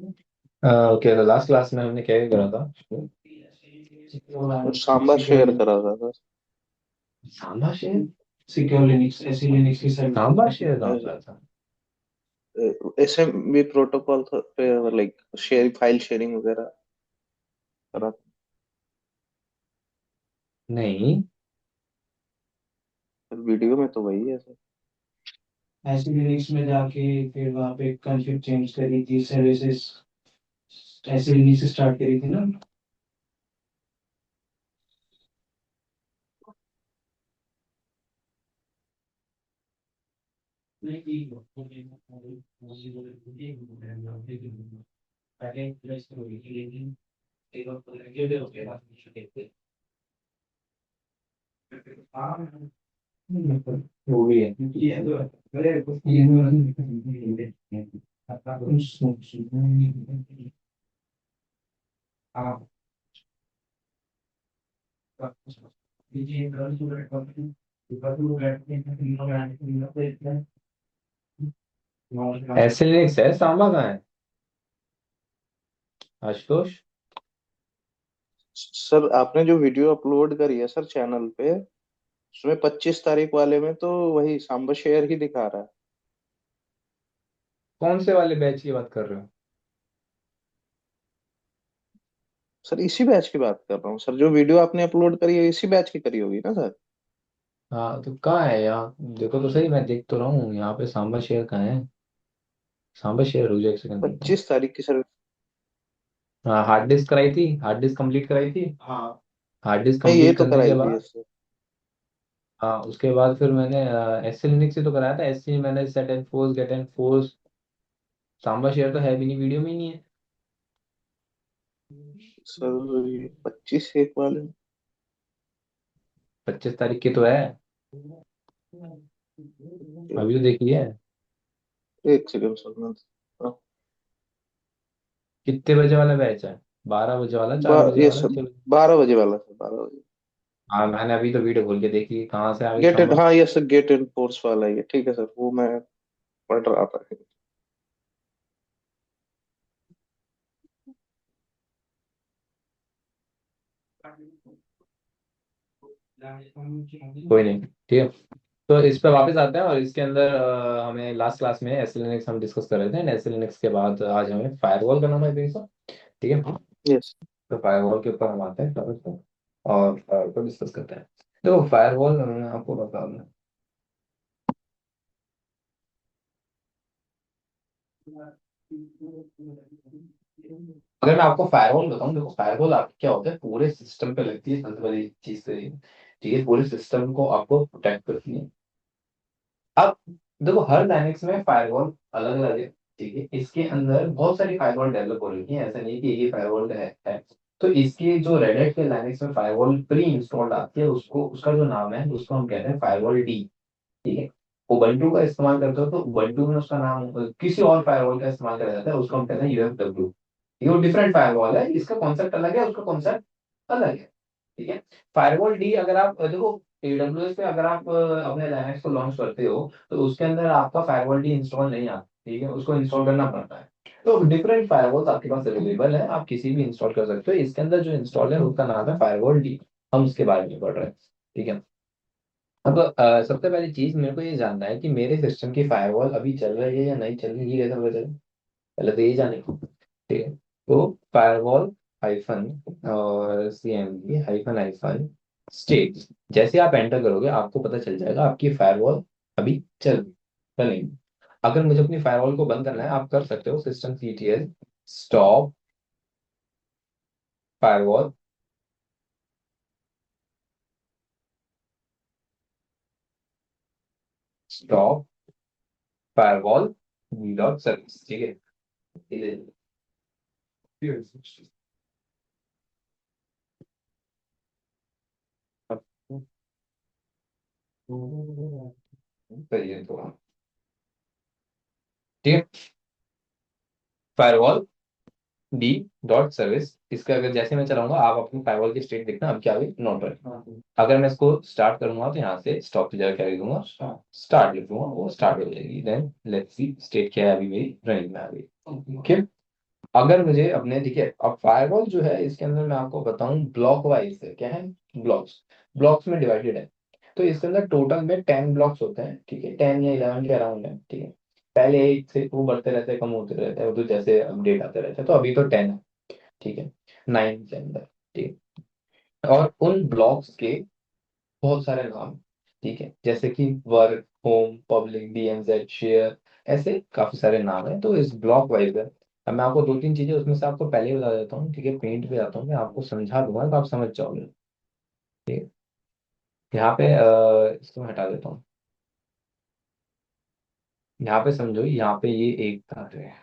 Okay, तो last class में हमने क्या करा था? सांबा शेयर करा था sir. Samba share? Secure Linux, ऐसी लिनक्स की साइड सांबा शेयर कहाँ पर था? ऐसे भी प्रोटोकॉल पे लाइक शेयर फाइल शेयरिंग वगैरह करा था। नहीं, सर वीडियो में तो वही है सर। ऐसी लिनक्स में जाके फिर वहाँ पे कॉन्फ़िग चेंज करी थी, सर्विसेज ऐसे लिनक्स स्टार्ट करी थी ना। वो भी है। ऐसे लिनक्स है, सांबा कहाँ है आशुतोष? सर आपने जो वीडियो अपलोड करी है सर चैनल पे, उसमें 25 तारीख वाले में तो वही सांबा शेयर ही दिखा रहा है। कौन से वाले बैच की बात कर रहे हो? सर इसी बैच की बात कर रहा हूँ सर, जो वीडियो आपने अपलोड करी है इसी बैच की करी होगी ना सर। हाँ, तो कहाँ है यहाँ? देखो तो सही, मैं देख तो रहा हूँ यहाँ पे। सांबा शेयर कहाँ है? सांबा शेयर हो जाए, एक सेकंड देखता हूँ। 25 तारीख की सर। हाँ, हार्ड डिस्क कराई थी, हार्ड डिस्क कंप्लीट कराई थी। हाँ, हार्ड डिस्क नहीं ये कंप्लीट तो करने के कराई थी बाद, सर। हाँ उसके बाद फिर मैंने एस सी लिनक्स से तो कराया था। एस सी मैंने set and force, get and force. Samba share तो है भी नहीं, वीडियो में ही नहीं है। सर ये 25 एक वाले। 25 तारीख की तो है, अभी तो देखिए। एक सेकंड सर मैं। हाँ, कितने बजे वाला बैच है? 12 बजे वाला, 4 बजे ये वाला, सब 6 बजे? 12 बजे वाला सर, 12 बजे। हाँ, मैंने अभी तो वीडियो खोल के देखी, कहाँ से आ गई गेट एंड, सांबा। हाँ ये सर गेट एंड फोर्स वाला ही है, ठीक है सर वो मैं पढ़ रहा था। कोई नहीं, ठीक है। तो इस पे वापस आते हैं, और इसके अंदर हमें लास्ट क्लास में एस लिनक्स हम डिस्कस कर रहे थे। एस लिनक्स के बाद आज हमें फायरवॉल करना है बेसिक, ठीक है। यस। तो फायरवॉल के ऊपर हम आते हैं टॉपिक पे, और फायरवॉल को डिस्कस करते हैं। तो फायरवॉल मैं आपको बता दूं, अगर मैं आपको फायरवॉल बताऊं, देखो फायरवॉल आप क्या होता है, पूरे सिस्टम पे लगती है सबसे बड़ी चीज तो ये, ठीक है, पूरे सिस्टम को आपको प्रोटेक्ट करती है। अब देखो, हर लाइनक्स में फायरवॉल अलग अलग है, ठीक है। इसके अंदर बहुत सारी फायरवॉल डेवलप हो रही है, ऐसा नहीं कि ये फायरवॉल है। तो इसके जो रेड के लाइनक्स में फायरवॉल प्री इंस्टॉल्ड आती है, उसको, उसका जो नाम है उसको हम कहते हैं फायरवॉल डी, ठीक है। उबंटू का इस्तेमाल करते हो तो उबंटू में उसका नाम, किसी और फायरवॉल का इस्तेमाल करा जाता है, उसको हम कहते हैं यूएफडब्ल्यू। ये वो डिफरेंट फायरवॉल है, इसका कॉन्सेप्ट अलग है, उसका कॉन्सेप्ट अलग है, ठीक है। फायरवॉल डी अगर आप देखो, एडब्ल्यूएस पे अगर आप अपने लाइनक्स को लॉन्च करते हो, तो उसके अंदर आपका फायरवॉल डी इंस्टॉल नहीं आता, ठीक है, उसको इंस्टॉल करना पड़ता है। तो डिफरेंट फायरवॉल्स आपके पास अवेलेबल है, आप किसी भी इंस्टॉल कर सकते हो। इसके अंदर जो इंस्टॉल है उसका नाम है फायरवॉल डी, हम उसके बारे में पढ़ रहे हैं, ठीक है। अब सबसे पहली चीज मेरे को ये जानना है कि मेरे सिस्टम की फायरवॉल अभी चल रही है या नहीं चल रही है, ये कैसे पता चले? पहले तो यही जाने को, ठीक है। तो फायरवॉल हाइफन और C M D hyphen hyphen state, जैसे आप एंटर करोगे आपको पता चल जाएगा आपकी फायरवॉल अभी चलेंगी। अगर मुझे अपनी फायरवॉल को बंद करना है, आप कर सकते हो system C T L stop firewall, stop firewall dot service, ठीक है। करिए तो, ठीक है। फायरवॉल डी डॉट सर्विस, इसका अगर जैसे मैं चलाऊंगा आप अपनी फायरवॉल की स्टेट देखना, अब क्या हुई, नॉट रन। अगर मैं इसको स्टार्ट करूंगा तो यहाँ से स्टॉप की जगह क्या लिख दूंगा, स्टार्ट लिख दूंगा, वो स्टार्ट हो जाएगी। देन लेट्स सी स्टेट क्या है, अभी मेरी रनिंग में आ गई, ओके। अगर मुझे अपने, ठीक है, अब फायरवॉल जो है इसके अंदर मैं आपको बताऊं ब्लॉक वाइज है, क्या है, ब्लॉक्स, ब्लॉक्स में डिवाइडेड है। तो इसके अंदर टोटल में 10 ब्लॉक्स होते हैं, ठीक है, 10 या 11 के अराउंड है, ठीक है। पहले 8 से वो बढ़ते रहते हैं, कम होते रहते हैं, वो तो जैसे अपडेट आते रहते हैं, तो अभी तो 10 है, ठीक है, 9 के अंदर, ठीक है। और उन ब्लॉक्स के बहुत सारे नाम, ठीक है, जैसे कि work, home, public, DMZ, share, ऐसे काफी सारे नाम है, तो इस ब्लॉक वाइज है। अब मैं आपको 2-3 चीजें उसमें से आपको पहले ही बता देता हूँ, ठीक है, पेंट पे आता हूँ, मैं आपको समझा दूंगा तो आप समझ जाओगे, ठीक है। यहाँ पे इसको हटा देता हूँ। यहाँ पे समझो, यहाँ पे ये एक कार्य है,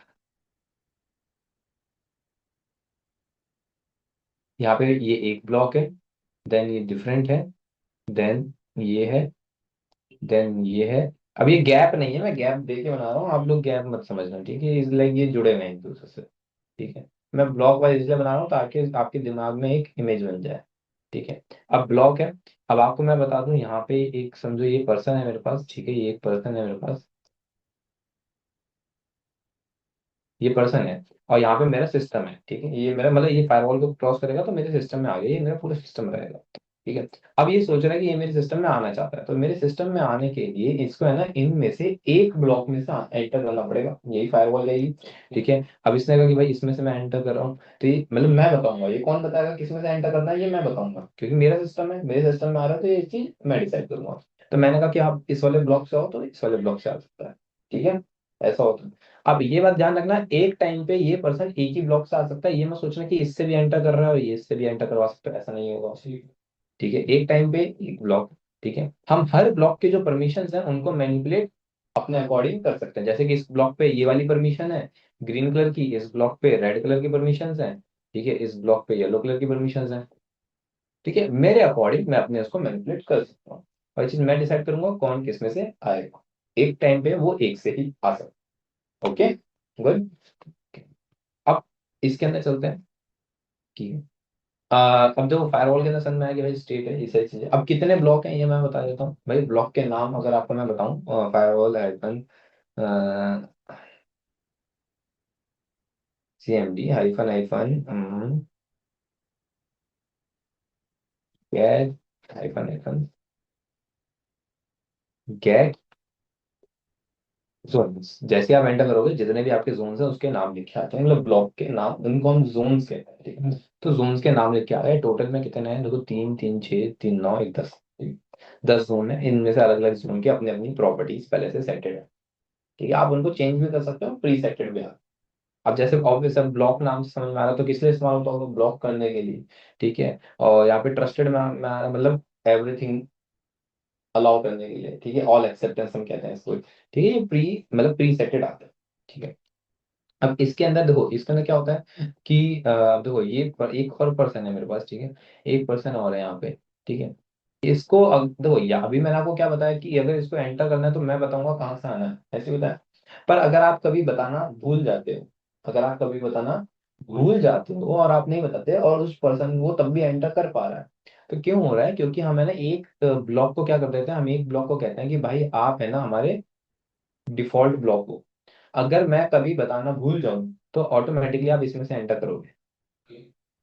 यहाँ पे ये एक ब्लॉक है, देन ये डिफरेंट है, देन ये है, देन ये है। अब ये गैप नहीं है, मैं गैप दे के बना रहा हूँ, आप लोग गैप मत समझना, ठीक है, इसलिए ये जुड़े हुए हैं एक दूसरे से, ठीक है। मैं ब्लॉक वाइज इसलिए बना रहा हूँ ताकि आपके दिमाग में एक इमेज बन जाए, ठीक है। अब ब्लॉक है, अब आपको मैं बता दूं, यहाँ पे एक समझो ये पर्सन है मेरे पास, ठीक है, ये एक पर्सन है मेरे पास, ये पर्सन है, और यहाँ पे मेरा सिस्टम है, ठीक है, ये मेरा मतलब ये फायरवॉल को क्रॉस करेगा तो मेरे सिस्टम में आ गया, ये मेरा पूरा सिस्टम रहेगा, ठीक है। अब ये सोच रहा है कि ये मेरे सिस्टम में आना चाहता है, तो मेरे सिस्टम में आने के लिए इसको है ना इनमें से एक ब्लॉक में से एंटर करना पड़ेगा, यही फायरवॉल है, ठीक है। अब इसने कहा कि भाई इसमें से मैं एंटर कर रहा हूँ, तो ये मतलब मैं बताऊंगा, ये कौन बताएगा किस में से एंटर करना है, ये मैं बताऊंगा, क्योंकि मेरा सिस्टम है, मेरे सिस्टम में आ रहा है, तो ये चीज मैं डिसाइड करूंगा। तो मैंने कहा कि आप इस वाले ब्लॉक से आओ, तो इस वाले ब्लॉक से आ सकता है, ठीक है, ऐसा होता है। अब ये बात ध्यान रखना, एक टाइम पे ये पर्सन एक ही ब्लॉक से आ सकता है, ये मत सोचना कि इससे भी एंटर कर रहा है और ये इससे भी एंटर करवा सकता है, ऐसा नहीं होगा, ठीक है। एक टाइम पे एक ब्लॉक, ठीक है। हम हर ब्लॉक के जो परमिशंस हैं उनको मैनिपुलेट अपने अकॉर्डिंग कर सकते हैं, जैसे कि इस ब्लॉक पे ये वाली परमिशन है ग्रीन कलर की, इस ब्लॉक पे रेड कलर की परमिशंस हैं, ठीक है, इस ब्लॉक पे येलो कलर की परमिशंस हैं, ठीक है। मेरे अकॉर्डिंग मैं अपने उसको मैनिपुलेट कर सकता हूँ, और ये चीज मैं डिसाइड करूंगा कौन किस में से आएगा, एक टाइम पे वो एक से ही आ सकता है, ओके, गुड। अब इसके अंदर चलते हैं, ठीक है। अब जो फायरवॉल के अंदर समझ में आया कि भाई स्टेट है, ये सारी चीजें, अब कितने ब्लॉक हैं ये मैं बता देता हूँ भाई, ब्लॉक के नाम अगर आपको मैं बताऊं, firewall hyphen CMD hyphen hyphen get hyphen hyphen get zones, जैसे आप एंटर करोगे जितने भी आपके जोन्स हैं उसके नाम लिखे आते हैं, मतलब ब्लॉक के नाम, उनको हम जोन्स कहते हैं, ठीक है। तो जोन्स के नाम लिखे आ रहे हैं, टोटल में कितने हैं देखो, 3 3 6 3 9 1 10, 10 जोन है, इनमें से अलग अलग जोन की अपनी अपनी प्रॉपर्टीज पहले से सेटेड है, ठीक है। आप उनको चेंज भी कर सकते हो, प्री सेटेड भी है। अब जैसे ऑब्वियस अब ब्लॉक नाम से समझ में आ रहा है, तो किस लिए इस्तेमाल होता होगा, ब्लॉक करने के लिए, ठीक है। और यहाँ पे ट्रस्टेड में आ रहा है, मतलब एवरीथिंग अलाउ करने के लिए, ठीक है, ऑल एक्सेप्टेंस हम कहते हैं इसको, ठीक है। ये प्री मतलब प्री सेटेड आता है, ठीक है। अब इसके अंदर देखो, इसके अंदर क्या होता है कि अब देखो ये एक और पर्सन है मेरे पास, ठीक है, एक पर्सन और है यहाँ पे, ठीक है। इसको अब देखो, या अभी मैंने आपको क्या बताया कि अगर इसको एंटर करना है तो मैं बताऊंगा कहाँ से आना है, ऐसे बताया। पर अगर आप कभी बताना भूल जाते हो, अगर आप कभी बताना भूल जाते हो और आप नहीं बताते, और उस पर्सन वो तब भी एंटर कर पा रहा है, तो क्यों हो रहा है, क्योंकि हम है ना एक ब्लॉक को क्या कर देते हैं, हम एक ब्लॉक को कहते हैं कि भाई आप है ना हमारे डिफॉल्ट ब्लॉक हो, अगर मैं कभी बताना भूल जाऊं तो ऑटोमेटिकली आप इसमें से एंटर करोगे,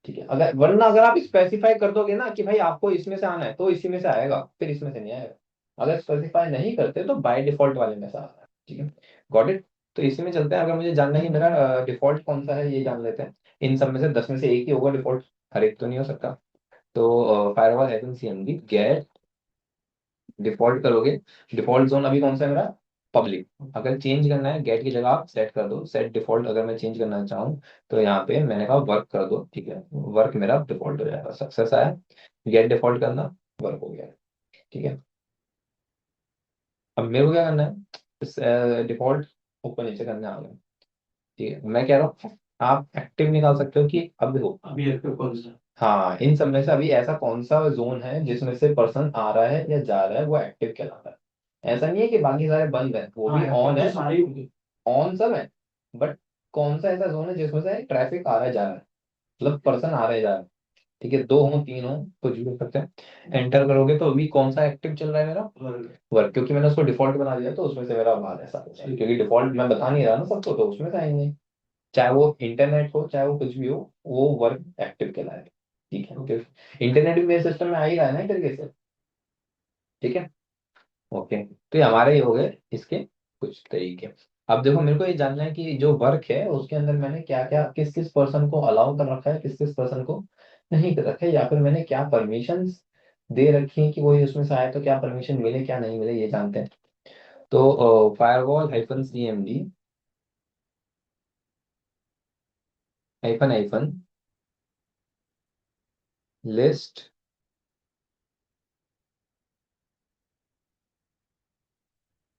ठीक है। अगर वरना अगर आप स्पेसिफाई कर दोगे ना कि भाई आपको इसमें से आना है तो इसी में से आएगा, फिर इसमें से नहीं आएगा। अगर स्पेसिफाई नहीं करते तो बाय डिफॉल्ट वाले में से आता है, ठीक है, गॉट इट। तो इसी में चलते हैं, अगर मुझे जानना है कि मेरा डिफॉल्ट कौन सा है ये जान लेते हैं। इन सब में से 10 में से एक ही होगा डिफॉल्ट, हर एक तो नहीं हो सकता। तो firewall hyphen CMD get default करोगे, डिफॉल्ट जोन अभी कौन सा है मेरा, पब्लिक। अगर चेंज करना है गेट की जगह आप सेट कर दो, सेट डिफॉल्ट, अगर मैं चेंज करना चाहूँ तो यहाँ पे मैंने कहा वर्क कर दो, ठीक है, वर्क मेरा डिफॉल्ट हो जाएगा, सक्सेस आया, गेट डिफॉल्ट करना, वर्क हो गया, ठीक है। अब मेरे को क्या करना है, डिफॉल्ट ऊपर नीचे करने आ गया, ठीक है। मैं कह रहा हूँ आप एक्टिव निकाल सकते हो कि अब देखो अभी एक्टिव कौन सा, हाँ, इन सब में से अभी ऐसा कौन सा जोन है जिसमें से पर्सन आ रहा है या जा रहा है, वो एक्टिव कहलाता है। ऐसा नहीं है कि बाकी सारे बंद है, वो भी ऑन है, ऑन सब है, बट कौन सा ऐसा जोन है जिसमें से ट्रैफिक आ रहा है जा रहा है, मतलब पर्सन आ रहे जा रहे हैं, ठीक है, 2 हो 3 हो कुछ भी हो सकते हैं। एंटर करोगे तो अभी कौन सा एक्टिव चल रहा है मेरा, वर्क, क्योंकि मैंने उसको डिफॉल्ट बना दिया तो उसमें से मेरा बाहर ऐसा हो जाएगा। क्योंकि डिफॉल्ट मैं बता नहीं रहा ना सबको, तो उसमें से आएंगे, चाहे वो इंटरनेट हो चाहे वो कुछ भी हो, वो वर्क एक्टिव कहलाए। ठीक है, ओके। इंटरनेट भी मेरे सिस्टम में आ ही रहा है ना एक तरीके से। ठीक है, ओके। तो ये हमारे ही हो गए इसके कुछ तरीके। अब देखो मेरे को ये जानना है कि जो वर्क है उसके अंदर मैंने क्या क्या, किस किस पर्सन को अलाउ कर रखा है, किस किस पर्सन को नहीं कर रखा है, या फिर मैंने क्या परमिशंस दे रखी है कि कोई उसमें से आए तो क्या परमिशन मिले क्या नहीं मिले, ये जानते हैं। तो firewall hyphen CMD hyphen hyphen list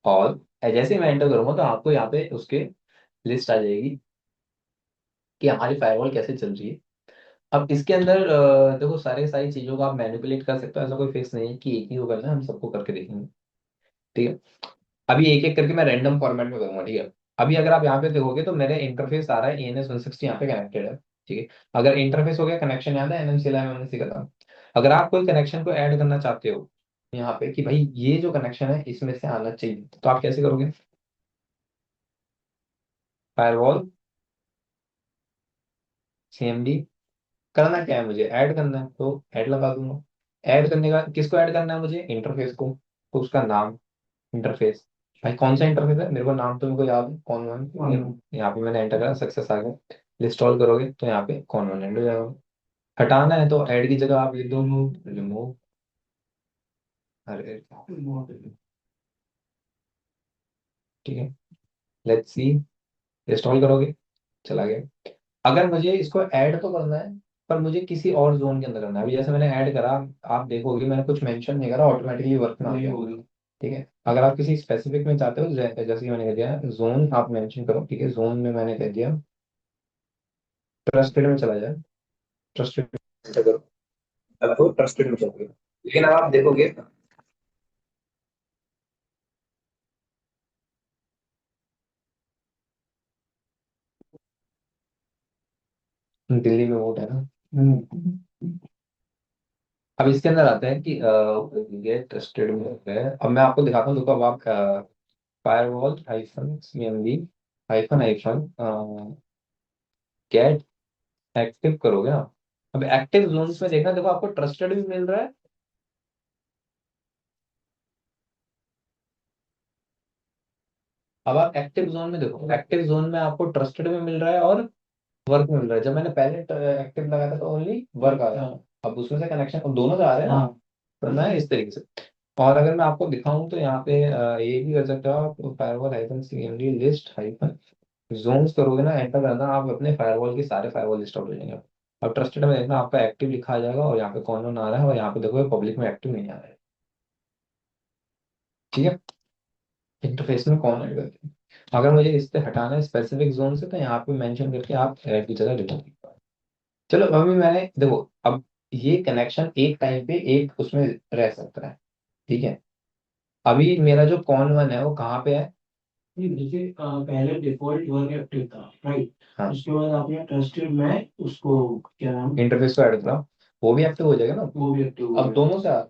all. जैसे ही मैं एंटर करूंगा तो आपको यहाँ पे उसके लिस्ट आ जाएगी कि हमारी फायरवॉल कैसे चल रही है। अब इसके अंदर देखो सारे सारी चीजों को आप मैनिपुलेट कर सकते हो, ऐसा कोई फिक्स नहीं है कि एक ही को करना है, हम सबको करके देखेंगे। ठीक है, अभी एक एक करके मैं रैंडम फॉर्मेट में करूंगा। ठीक है, अभी अगर आप यहाँ पे देखोगे तो मेरे इंटरफेस आ रहा है ANS 160 यहाँ पे कनेक्टेड है। ठीक है, अगर इंटरफेस हो गया, कनेक्शन याद है, NMCLI खत्म। अगर आप कोई कनेक्शन को ऐड करना चाहते हो यहाँ पे कि भाई ये जो कनेक्शन है इसमें से आना चाहिए, तो आप कैसे करोगे? फायरवॉल CMD, करना क्या है, मुझे ऐड करना है तो ऐड लगा दूंगा। ऐड करने का किसको ऐड करना है मुझे? इंटरफेस को। तो उसका नाम इंटरफेस, भाई कौन सा इंटरफेस है, मेरे को नाम तो मेरे को याद है, कौन वन। यहाँ पे मैंने एंटर करा, सक्सेस आ गया। लिस्ट ऑल करोगे तो यहाँ पे कौन वन एंड हो जाएगा। हटाना है तो ऐड की जगह आप लिख दो रिमूव। अरे ठीक है, लेट्स सी। इंस्टॉल करोगे, चला गया। अगर मुझे इसको ऐड तो करना है पर मुझे किसी और जोन के अंदर करना है, अभी जैसे मैंने ऐड करा, आप देखोगे मैंने कुछ मेंशन नहीं करा, ऑटोमेटिकली वर्क में आ गया। ठीक है, अगर आप किसी स्पेसिफिक में चाहते हो, जैसे कि मैंने कह दिया जोन आप मेंशन करो। ठीक है, जोन में मैंने कह दिया ट्रस्टेड में चला जाए, ट्रस्टेड करो, अब वो ट्रस्टेड में चला गया। लेकिन अब आप देखोगे दिल्ली में वोट है ना। अब इसके अंदर आता है कि ये ट्रस्टेड में है। अब मैं आपको दिखाता हूँ, देखो अब आप firewall hyphen CMD hyphen hyphen gate active करोगे ना। अब एक्टिव जोन्स में देखना, देखो आपको ट्रस्टेड भी मिल रहा है। अब आप एक्टिव जोन में देखो, एक्टिव जोन में आपको ट्रस्टेड भी मिल रहा है और वर्क में मिल रहा है। जब मैंने पहले एक्टिव लगाया था तो ओनली वर्क आ रहा था, अब उसमें से कनेक्शन, अब दोनों से आ रहे हैं ना, करना है इस तरीके से। और अगर मैं आपको दिखाऊं तो यहाँ पे ये भी कर सकते हो आप, firewall hyphen CMD list hyphen zones करोगे ना, एंटर करना, आप अपने फायरवॉल के सारे फायरवॉल लिस्ट आउट हो जाएंगे। अब ट्रस्टेड में देखना आपका एक्टिव लिखा आ जाएगा और यहाँ पे कौन कौन आ रहा है, और यहाँ पे देखो पब्लिक में एक्टिव नहीं आ रहा है। ठीक है, इंटरफेस में कौन ऐड करते हैं। अगर मुझे इस पे हटाना है स्पेसिफिक जोन से तो यहाँ पे मेंशन करके आप ऐड की जगह लिखो। चलो अभी मैंने देखो, अब ये कनेक्शन एक टाइम पे एक उसमें रह सकता है। ठीक है, अभी मेरा जो कॉन वन है वो कहाँ पे है? नहीं, देखिए पहले डिफॉल्ट वर्क एक्टिव था, राइट। हाँ, उसके बाद आपने ट्रस्टेड में उसको क्या नाम, इंटरफेस को ऐड करा, वो भी एक्टिव हो जाएगा ना। वो भी एक्टिव हो अब गया। दोनों से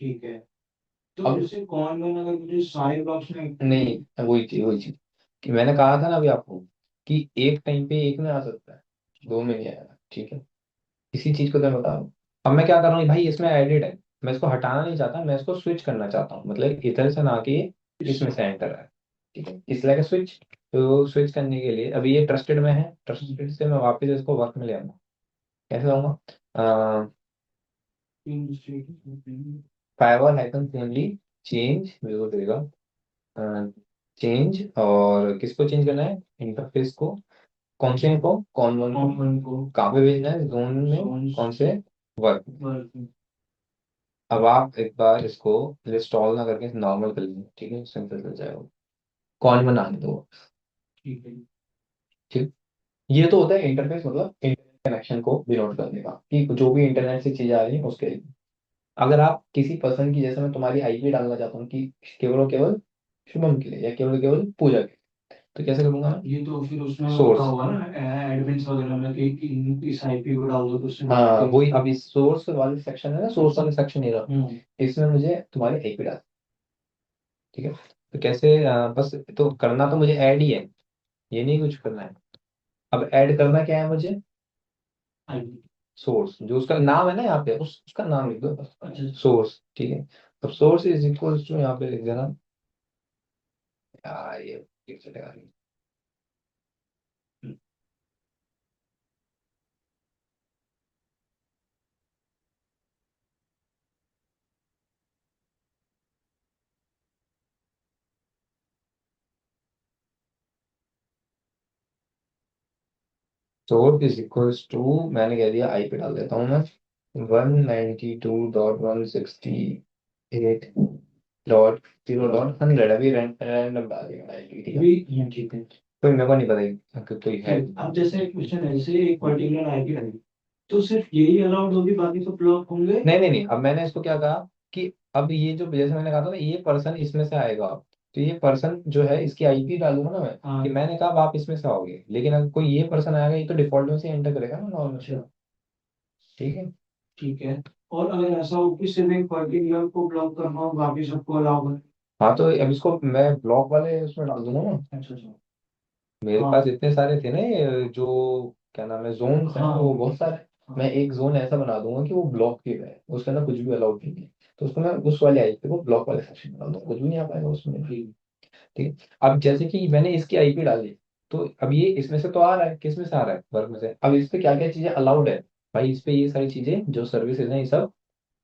ठीक है, तो अब जैसे कौन में अगर मुझे सारे ब्लॉक्स में, नहीं, वही चीज कि मैंने कहा था ना अभी आपको कि एक टाइम पे एक में आ सकता है, दो में नहीं आएगा। ठीक है, इसी चीज को तो मैं बता रहा हूँ। अब मैं क्या कर रहा हूँ, भाई इसमें एडिट है, मैं इसको हटाना नहीं चाहता, मैं इसको स्विच करना चाहता हूँ, मतलब इधर से ना कि इसमें से एंटर है। ठीक है, इसलिए का स्विच, तो स्विच करने के लिए अभी ये ट्रस्टेड में है, ट्रस्टेड से मैं वापस इसको वर्क में ले आऊंगा। कैसे लाऊंगा? फायरवॉल हाइफन फैमिली चेंज मेरे को देगा, चेंज, और किसको चेंज करना है? इंटरफेस को। कौन से को? कौन वन को? कौन को कहाँ पे भेजना है जोन में, कौन से वर्क? वर्क। अब आप एक बार इसको इंस्टॉल ना करके नॉर्मल कर लीजिए। ठीक है, सिंपल चल जाएगा। कौन बनाने दो। ठीक है, ठीक, ये तो होता है इंटरफेस, मतलब इंटरनेट कनेक्शन को डिनोट करने का कि जो भी इंटरनेट से चीजें आ रही है उसके लिए। अगर आप किसी पर्सन की, जैसे मैं तुम्हारी IP डालना चाहता हूँ कि केवल और केवल शुभम के लिए या केवल केवल पूजा के लिए, तो कैसे करूंगा मैं? ये तो फिर उसमें होता सोर्स, होगा ना एडमिन्स वगैरह में कि इस आईपी को डाल दो तो उससे हाँ वही, अब इस सोर्स वाले सेक्शन है ना, सोर्स वाले सेक्शन ये रहा, इसमें मुझे तुम्हारी IP डाल। ठीक है, तो कैसे बस तो करना तो मुझे ऐड ही है, ये नहीं कुछ करना है। अब ऐड करना क्या है मुझे? आईपी। सोर्स, जो उसका नाम है ना यहाँ पे, उसका नाम लिख दो बस। अच्छा। सोर्स, ठीक है। अब सोर्स इज इक्वल टू, यहाँ पे लिख देना यार, ये ठीक चलेगा नहीं। सोर्स इज इक्वल टू, मैंने कह दिया आईपी डाल देता हूँ मैं, 192.168.0.100, अभी रैंडम डाल दिया आईपी, ठीक है। भी ये ठीक है। कोई मेरे को नहीं पता कि कोई है। ठीक, अब जैसे एक क्वेश्चन है, जैसे एक पर्टिकुलर आईपी रहेगी तो सिर्फ यही अलाउड होगी, बाकी तो ब्लॉक होंगे। नहीं नहीं नहीं, अब मैंने इसको क्या कहा कि अब ये जो, जैसे मैंने कहा था ना, ये पर्सन इसमें से आएगा, तो ये पर्सन जो है इसकी आईपी डालूंगा ना मैं, हाँ। कि मैंने कहा अब आप इसमें से आओगे, लेकिन अगर कोई ये पर्सन आएगा, ये तो डिफॉल्ट में से एंटर करेगा ना नॉर्मल, अच्छा। ठीक है। ठीक है। और अगर ऐसा हो कि सिर्फ एक पर्टिकुलर को ब्लॉक करना हो, बाकी सबको अलाउ कर। हाँ, तो अब इसको मैं ब्लॉक वाले उसमें डाल दूंगा ना। अच्छा अच्छा। मेरे हाँ पास इतने सारे थे ना ये, जो क्या नाम है, जोन्स हैं हाँ वो बहुत सारे। हाँ। मैं एक जोन ऐसा बना दूंगा कि वो ब्लॉक किए गए, उसके अंदर कुछ भी अलाउड नहीं है, तो उसको मैं उस वाले आईपी को ब्लॉक वाले सेक्शन में डाल दूंगा, कुछ भी नहीं आ पाएगा उसमें। ठीक। ठीक है। अब जैसे कि मैंने इसकी आईपी डाली, तो अब ये इसमें से तो आ रहा है, किस में से आ रहा है, वर्क में से। अब इस पे क्या क्या चीजें अलाउड है, भाई इस पे ये सारी चीजें जो सर्विसेज हैं ये सब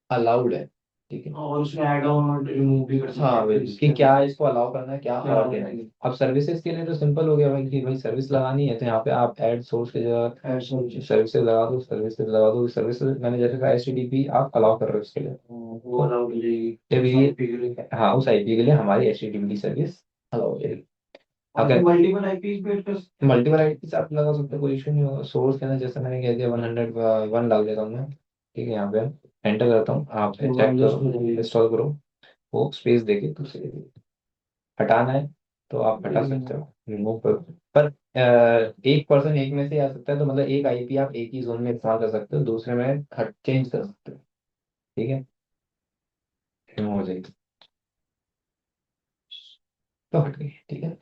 अलाउड है, ठीक है। और उसमें ऐड ऑन और रिमूव भी कर सकते हाँ हैं भाई, कि क्या इसको अलाउ करना है, क्या क्या और देना है। अब सर्विसेज के लिए तो सिंपल हो गया भाई, कि भाई सर्विस लगानी है तो यहाँ पे आप ऐड सोर्स के जगह ऐड सर्विस। सर्विसेज लगा दो, सर्विसेज लगा दो, सर्विसेज मैंने जैसे कहा HTTP आप अलाउ कर रहे हो इसके लिए, वो तो अलाउड हो जाएगी जब उस ये, IP के लिए। हाँ उस आईपी के लिए हमारी HTTP सर्विस अलाउ हो जाएगी। और अगर मल्टीपल आईपी पे कर सकते हैं। मल्टीपल आईपी से आप लगा सकते हो, कोई इशू नहीं होगा। सोर्स के अंदर जैसे मैंने कह दिया 101 डाल देता हूँ मैं, ठीक है। यहाँ पे एंटर करता हूँ, आप तो चेक adjust करो, हो जाएगी। इंस्टॉल करो, वो स्पेस देके दूसरे हटाना है तो आप हटा सकते हम्म। हो, रिमूव करो। पर एक पर्सन एक में से आ सकता है, तो मतलब एक आईपी आप एक ही जोन में इस्तेमाल कर सकते हो, दूसरे में हट चेंज कर सकते हो, ठीक है। रिमूव हो जाएगी, तो हट गई, ठीक है।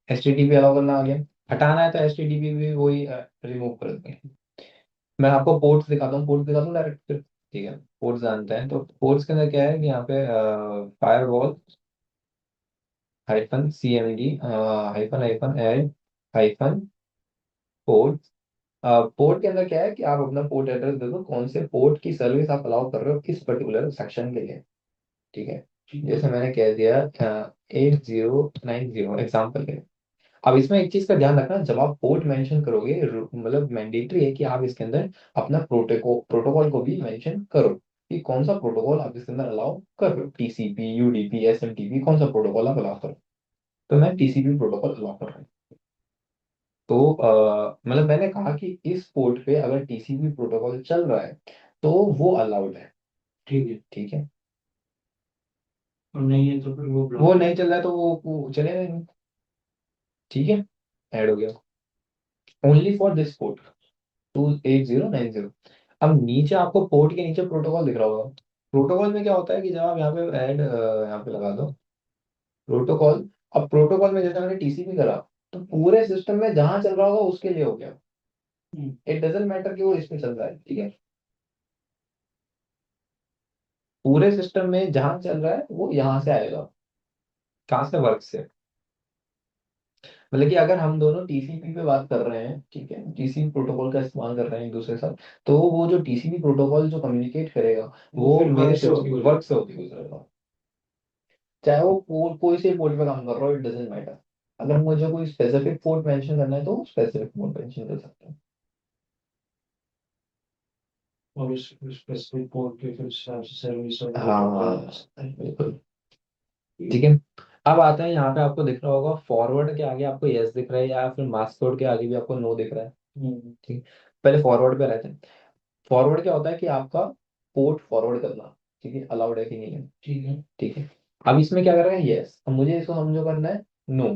HTTP अलाउ करना आ गया, हटाना है तो HTTP भी वही रिमूव कर देंगे। मैं आपको पोर्ट्स दिखाता हूँ, पोर्ट्स दिखाता हूँ डायरेक्ट फिर, ठीक है। पोर्ट्स जानते हैं, तो पोर्ट्स के अंदर क्या है कि यहाँ पे firewall -CMD -, hyphen port. Port के अंदर क्या है कि आप अपना पोर्ट एड्रेस दे दो, कौन से पोर्ट की सर्विस आप अलाउ कर रहे हो किस पर्टिकुलर सेक्शन के लिए, ठीक है। जैसे मैंने कह दिया 8090 एग्जाम्पल के लिए। अब इसमें एक चीज का ध्यान रखना, जब आप पोर्ट मेंशन करोगे, मतलब मैंडेटरी है कि आप इसके अंदर अपना प्रोटोकॉल को भी मेंशन करो, कि कौन सा प्रोटोकॉल आप इसके अंदर अलाउ कर रहे हो, TCP, UDP, SMTP, कौन सा प्रोटोकॉल आप अलाउ करो। तो मैं TCP प्रोटोकॉल अलाउ कर रहा हूँ। तो मतलब मैंने कहा कि इस पोर्ट पे अगर TCP प्रोटोकॉल चल रहा है तो वो अलाउड है, ठीक है। ठीक है। और नहीं है तो फिर वो वो ब्लॉक। नहीं चल रहा है तो वो चलेगा ही नहीं, ठीक है। ऐड हो गया, ओनली फॉर दिस पोर्ट 28090। अब नीचे आपको पोर्ट के नीचे प्रोटोकॉल दिख रहा होगा। प्रोटोकॉल में क्या होता है कि जब आप यहाँ पे ऐड, यहाँ पे लगा दो प्रोटोकॉल। अब प्रोटोकॉल में जैसे मैंने TCP करा, तो पूरे सिस्टम में जहां चल रहा होगा उसके लिए हो गया, इट डजेंट मैटर कि वो इसमें चल रहा है, ठीक है। पूरे सिस्टम में जहां चल रहा है वो यहाँ से आएगा, कहाँ से, वर्क से। मतलब कि अगर हम दोनों TCP पे बात कर रहे हैं, ठीक है, TCP प्रोटोकॉल का इस्तेमाल कर रहे हैं एक दूसरे के साथ, तो वो जो TCP प्रोटोकॉल जो कम्युनिकेट करेगा वो वो फिर मेरे वर्क से होती वर्क से होती गुजरेगा, चाहे वो कोई से पोर्ट पे काम कर रहा हो, इट डजेंट मैटर। अगर मुझे कोई स्पेसिफिक पोर्ट मेंशन करना है तो स्पेसिफिक पोर्ट मेंशन कर सकते हैं। और उस स्पेसिफिक पोर्ट के फिर सर्विस और हाँ प्रोटोकॉल। हाँ बिल्कुल, ठीक है। अब आता है यहाँ पे, आपको दिख रहा होगा फॉरवर्ड के आगे आपको यस दिख रहा है, या फिर मास्टर्ड के आगे भी आपको नो दिख रहा है, ठीक है। पहले फॉरवर्ड पे रहते हैं। फॉरवर्ड क्या होता है कि आपका पोर्ट फॉरवर्ड करना, ठीक है, अलाउड है कि नहीं है, ठीक है। ठीक है। अब इसमें क्या कर रहे हैं, यस। अब मुझे इसको समझो करना है नो,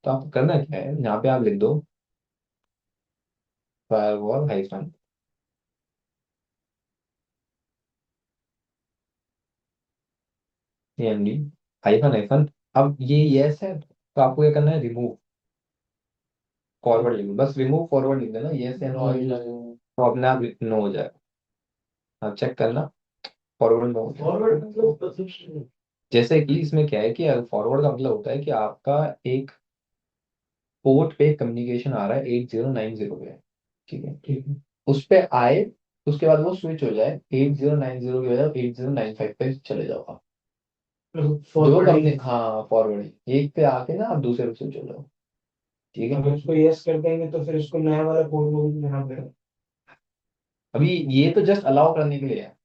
तो आप करना क्या है, यहाँ पे आप लिख दो firewall hyphen CMD hyphen hyphen. अब ये यस है तो आपको क्या करना है, रिमूव, फॉरवर्ड लिख दो, बस रिमूव फॉरवर्ड लिख देना, ये से नो तो अपने आप नो हो जाएगा। आप चेक करना, फॉरवर्ड नो हो जाएगा। फॉरवर्ड मतलब जैसे कि इसमें क्या है कि फॉरवर्ड का मतलब होता है कि आपका एक पोर्ट पे कम्युनिकेशन आ रहा है 8090 पे, ठीक है, ठीक है। उस पे आए, उसके बाद वो स्विच हो जाए 8090 की बजाय 8095 पे चले जाओ आप, जो फॉरवर्डिंग। कंपनी, हाँ फॉरवर्डिंग, एक पे आके ना आप दूसरे पे स्विच हो जाओ, ठीक है। अगर उसको यस कर देंगे तो फिर उसको नया वाला कोड वो भी देना पड़ेगा, अभी ये तो जस्ट अलाउ करने के लिए है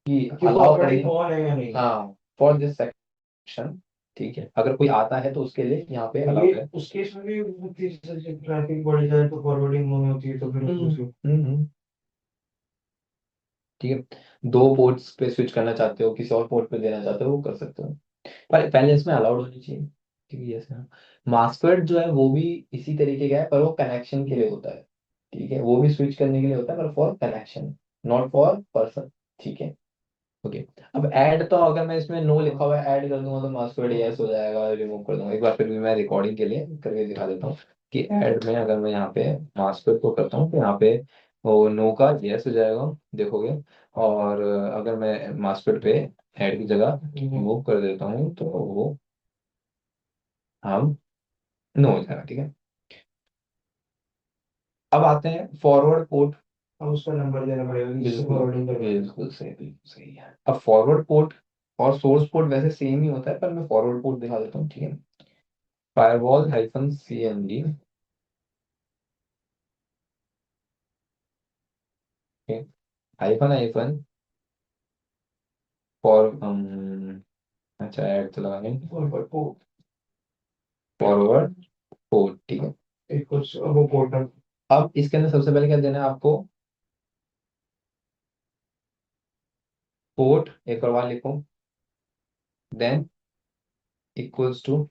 कि कि अलाउ फॉरवर्डिंग करने, ऑन है या नहीं। हाँ फॉर दिस सेक्शन, ठीक है, अगर कोई आता है तो उसके लिए यहाँ पे तो अलाउड ये है। उस केस में भी होती है, जैसे ट्रैफिक बढ़ जाए तो फॉरवर्डिंग ऑन होती है, तो फिर हम्म उसको हम्म, ठीक है, दो पोर्ट्स पे स्विच करना चाहते हो, किसी और पोर्ट पे देना चाहते हो, वो कर सकते हो, पर पहले इसमें अलाउड होनी चाहिए, ठीक है। जैसे मास्कवर्ड जो है वो भी इसी तरीके का है, पर वो कनेक्शन के लिए होता है, ठीक है, वो भी स्विच करने के लिए होता है, पर for connection, not for person, ठीक है। ओके, अब ऐड तो अगर मैं इसमें नो लिखा हुआ है ऐड कर दूंगा तो मास्कवर्ड यस हो जाएगा, रिमूव कर दूंगा, एक बार फिर भी मैं रिकॉर्डिंग के लिए करके दिखा देता हूँ कि ऐड में अगर मैं यहाँ पे मास्कवर्ड को करता हूँ तो यहाँ पे वो नो का यस हो जाएगा, देखोगे। और अगर मैं मास्कवर्ड पे ऐड की जगह रिमूव कर देता हूँ तो वो हम नो हो जाएगा, ठीक है। अब आते हैं फॉरवर्ड पोर्ट। अब उसका नंबर देना पड़ेगा जिससे बिल्कुल फॉरवर्डिंग करें। बिल्कुल सही, बिल्कुल सही है। अब फॉरवर्ड पोर्ट और सोर्स पोर्ट वैसे सेम ही होता है, पर मैं फॉरवर्ड पोर्ट दिखा देता हूँ, ठीक है। Firewall hyphen CMD, hyphen hyphen for, अच्छा ऐड तो लगाने, फॉरवर्ड को फॉरवर्ड पोर्ट, ठीक है। एक कुछ वो पोर्टल। अब इसके अंदर सबसे पहले क्या देना है आपको, पोर्ट एक और बार लिखो, then equals to,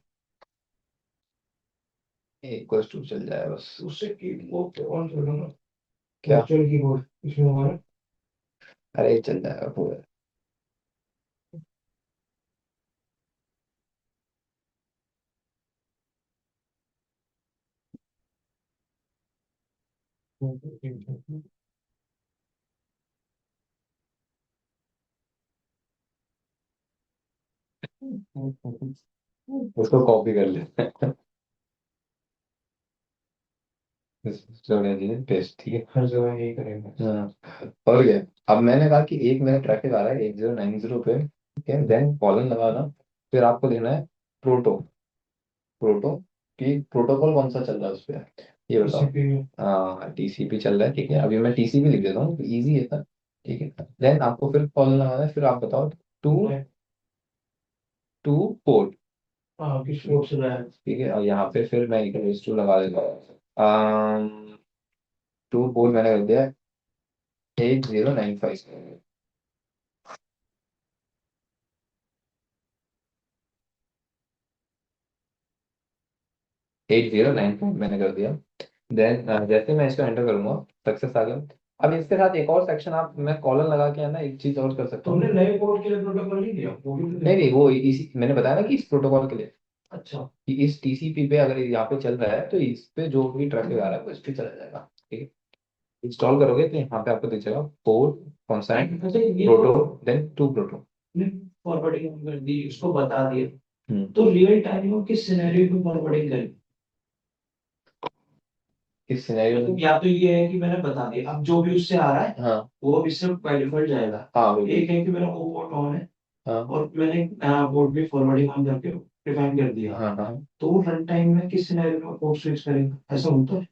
equals to चल जाए बस। उससे की वो ऑन कर दूंगा, क्या, वर्चुअल कीबोर्ड इसमें हमारा। अरे चल जाएगा पूरा, उसको कॉपी कर ले जोड़िया जी ने पेस्ट, ठीक है। हर जगह यही करेंगे। हाँ, और क्या, अब मैंने कहा कि एक मेरा ट्रैफिक आ रहा है 8090 पे, ठीक है, देन कॉलन लगाना, फिर आपको देना है प्रोटो, प्रोटो की प्रोटोकॉल कौन सा चल रहा है उस पे, ये बताओ। टीसीपी में हाँ TCP चल रहा है, ठीक है, अभी मैं TCP लिख देता हूँ, इजी है था, ठीक है। देन आपको फिर कॉलन लगाना है, फिर आप बताओ टू, टू पोर्ट, हाँ किस पोर्ट से रहा है। ठीक है, और यहाँ पे फिर मैं इक्वल्स टू लगा देता हूँ, टू पोर्ट मैंने कर दिया 8095, 8095 मैंने कर दिया। देन जैसे मैं इसको एंटर करूंगा, सक्सेस आ गया। अब इसके साथ एक और सेक्शन आप, मैं कॉलम लगा के है ना एक चीज और कर सकता तुमने हूँ। नए पोर्ट के लिए प्रोटोकॉल नहीं दिया, वो भी तो नहीं दिया। नहीं, वो इसी मैंने बताया ना कि इस प्रोटोकॉल के लिए, अच्छा। कि इस TCP पे अगर यहाँ पे चल रहा है तो इस पे जो भी ट्रैफिक आ रहा है वो इस पे चला जाएगा, ठीक है। इंस्टॉल करोगे तो यहाँ पे आपको दिख जाएगा पोर्ट कौन सा है, अच्छा ये proto, then to proto. Forwarding कर दी, उसको बता दिया, हम्म, तो रियल टाइम में किस सिनेरियो में फॉरवर्डिंग करें। इस सिनेरियो मतलब में, या तो ये है कि मैंने बता दिया, अब जो भी उससे आ रहा है हाँ वो अब इससे बाय डिफॉल्ट जाएगा। हाँ बिल्कुल, एक है कि मेरा वो पोर्ट ऑन है हाँ और मैंने पोर्ट भी फॉरवर्डिंग ऑन करके डिफाइन कर दिया, हाँ हाँ तो वो रन टाइम में किस सिनेरियो में पोर्ट स्विच करेंगे, ऐसा होता है।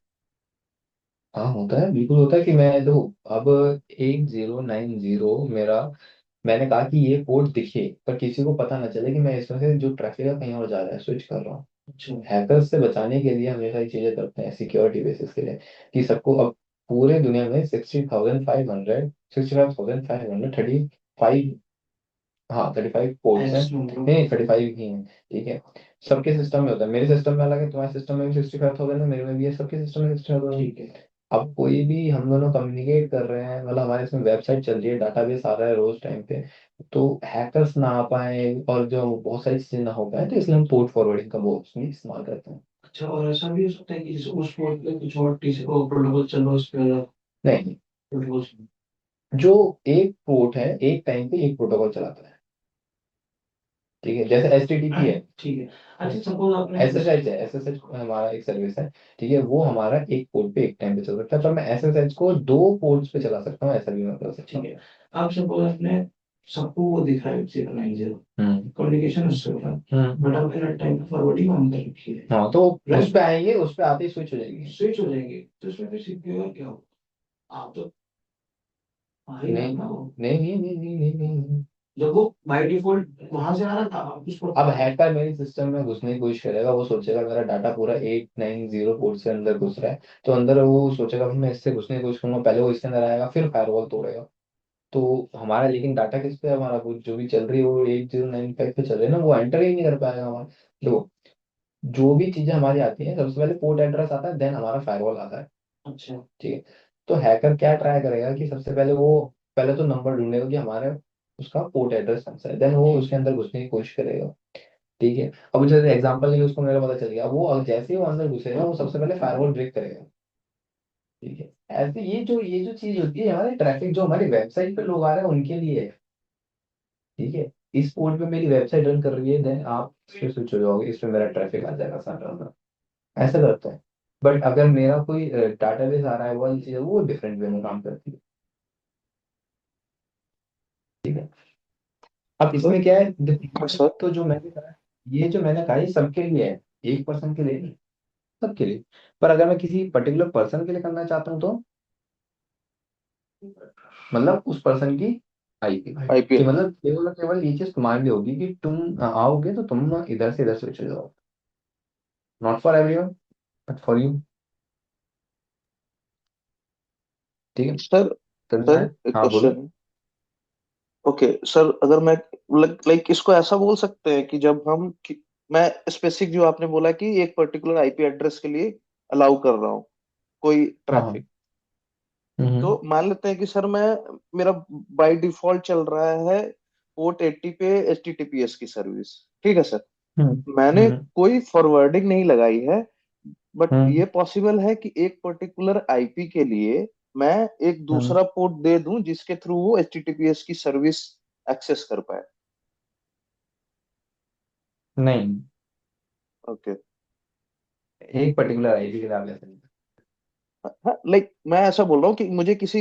हाँ, होता है, बिल्कुल होता है कि मैं देखो, अब 8090 मेरा, मैंने कहा कि ये पोर्ट दिखे पर किसी को पता ना चले कि मैं इसमें से जो ट्रैफिक है कहीं और जा रहा है स्विच कर रहा हूँ। अच्छा। हैकर्स से बचाने के लिए हमेशा ये चीजें करते हैं सिक्योरिटी बेसिस के लिए, कि सबको अब पूरे दुनिया में 60,500, 65,500, 35, हाँ 35 पोर्ट्स हैं, एक्सेस नंबर। नहीं 35 ही हैं, ठीक है। सबके सिस्टम में होता है, मेरे सिस्टम में अलग है, तुम्हारे सिस्टम में भी 65,000 है, मेरे में भी है, सबके सिस्टम में 65,000। ठीक है। अब कोई भी हम दोनों कम्युनिकेट कर रहे हैं, मतलब हमारे इसमें वेबसाइट चल रही है, डाटाबेस आ रहा है रोज टाइम पे, तो हैकर्स ना आ पाए और जो बहुत सारी चीजें ना हो पाए, तो इसलिए हम पोर्ट फॉरवर्डिंग का वो उसमें इस्तेमाल करते हैं। अच्छा, और ऐसा भी हो सकता है कि जैसे उस पोर्ट पे कुछ और टीसी ओ प्रोटोकॉल चल रहा है, उस पे अलग नहीं, प्रोटोकॉल। जो एक पोर्ट है एक टाइम पे एक प्रोटोकॉल चलाता है, ठीक है, जैसे HTTP है, ठीक है। अच्छा, सपोज आपने SSH है, SSH हमारा एक सर्विस है, ठीक है, वो हमारा एक पोर्ट पे एक टाइम पे चल सकता है, पर मैं SSH को दो पोर्ट्स पे चला सकता हूँ, ऐसा भी मैं कर सकता ठीक हूँ। है, आप सपोज आपने सबको वो दिखा है 090 हम्म कम्युनिकेशन उससे हो रहा है, हम्म बट आपने टाइम फॉरवर्डिंग ऑन कर रखी है, हाँ, तो उस राइट? पे आएंगे, उस पे आते ही स्विच हो जाएगी। स्विच हो जाएंगे, तो इसमें फिर सिक्योर क्या हो? आप तो आ ही रहा नहीं ना वो, नहीं नहीं नहीं नहीं नहीं नहीं नहीं। जब वो बाय डिफॉल्ट वहां से आ रहा था, आप उसको अब हैकर मेरे सिस्टम में घुसने की कोशिश करेगा, वो सोचेगा मेरा डाटा पूरा 890 पोर्ट से अंदर घुस रहा है, तो अंदर वो सोचेगा भाई मैं इससे घुसने की कोशिश करूंगा, पहले वो इसके अंदर आएगा फिर फायरवॉल तोड़ेगा। तो हमारा लेकिन डाटा किस पे है, हमारा वो जो भी चल रही है वो 8095 पे चल रही है ना, वो एंटर ही नहीं कर पाएगा हमारा। देखो, जो भी चीजें हमारी आती हैं सबसे पहले पोर्ट एड्रेस आता है, देन हमारा फायरवॉल आता है, अच्छा। ठीक है। तो हैकर क्या ट्राई करेगा कि सबसे पहले वो पहले तो नंबर ढूंढेगा कि हमारे उसका पोर्ट एड्रेस कौन सा है, देन वो उसके अंदर घुसने की कोशिश करेगा, ठीक है। अब जैसे एग्जांपल लिए उसको मेरा पता चल गया, वो अब जैसे ही वो अंदर घुसेगा वो सबसे पहले फायरवॉल ब्रेक करेगा, ठीक है। ऐसे ये जो चीज होती है, हमारे ट्रैफिक जो हमारी वेबसाइट पे लोग आ रहे हैं उनके लिए है, ठीक है। इस पोर्ट पे मेरी वेबसाइट रन कर रही है, देन आप इस पे स्विच हो जाओगे, इस पे मेरा ट्रैफिक आ जाएगा सारा, ऐसा करता है। बट अगर मेरा कोई डाटाबेस आ रहा है, वो वाली चीज़ है, वो डिफरेंट वे में काम करती है, ठीक है। अब इसमें क्या है, हाँ सर। तो जो मैंने कहा, ये जो मैंने कहा ये सबके लिए है, एक पर्सन के लिए नहीं, सबके लिए। पर अगर मैं किसी पर्टिकुलर पर्सन के लिए करना चाहता हूँ तो मतलब उस पर्सन की आईपी, कि आईपी। मतलब केवल और केवल ये चीज तुम्हारे लिए होगी कि तुम आओगे तो तुम इधर से इधर स्विच हो जाओ, not for everyone but for you, ठीक है। सर समझ में सर आया? एक हाँ बोलो। क्वेश्चन है। ओके सर, अगर मैं लाइक इसको ऐसा बोल सकते हैं कि जब मैं स्पेसिफिक जो आपने बोला कि एक पर्टिकुलर आईपी एड्रेस के लिए अलाउ कर रहा हूँ कोई हाँ हाँ। ट्रैफिक, तो मान लेते हैं कि सर मैं मेरा बाय डिफॉल्ट चल रहा है पोर्ट 80 पे HTTPS की सर्विस, ठीक है सर। हम्म मैंने हम्म कोई फॉरवर्डिंग नहीं लगाई है, बट हम्म ये पॉसिबल है कि एक पर्टिकुलर आईपी के लिए मैं एक हम्म दूसरा पोर्ट दे दूं जिसके थ्रू वो HTTPS की सर्विस एक्सेस कर पाए। नहीं, ओके। एक पर्टिकुलर आईडी के लिए आप ऐसे नहीं हाँ, लाइक मैं ऐसा बोल रहा हूँ कि मुझे किसी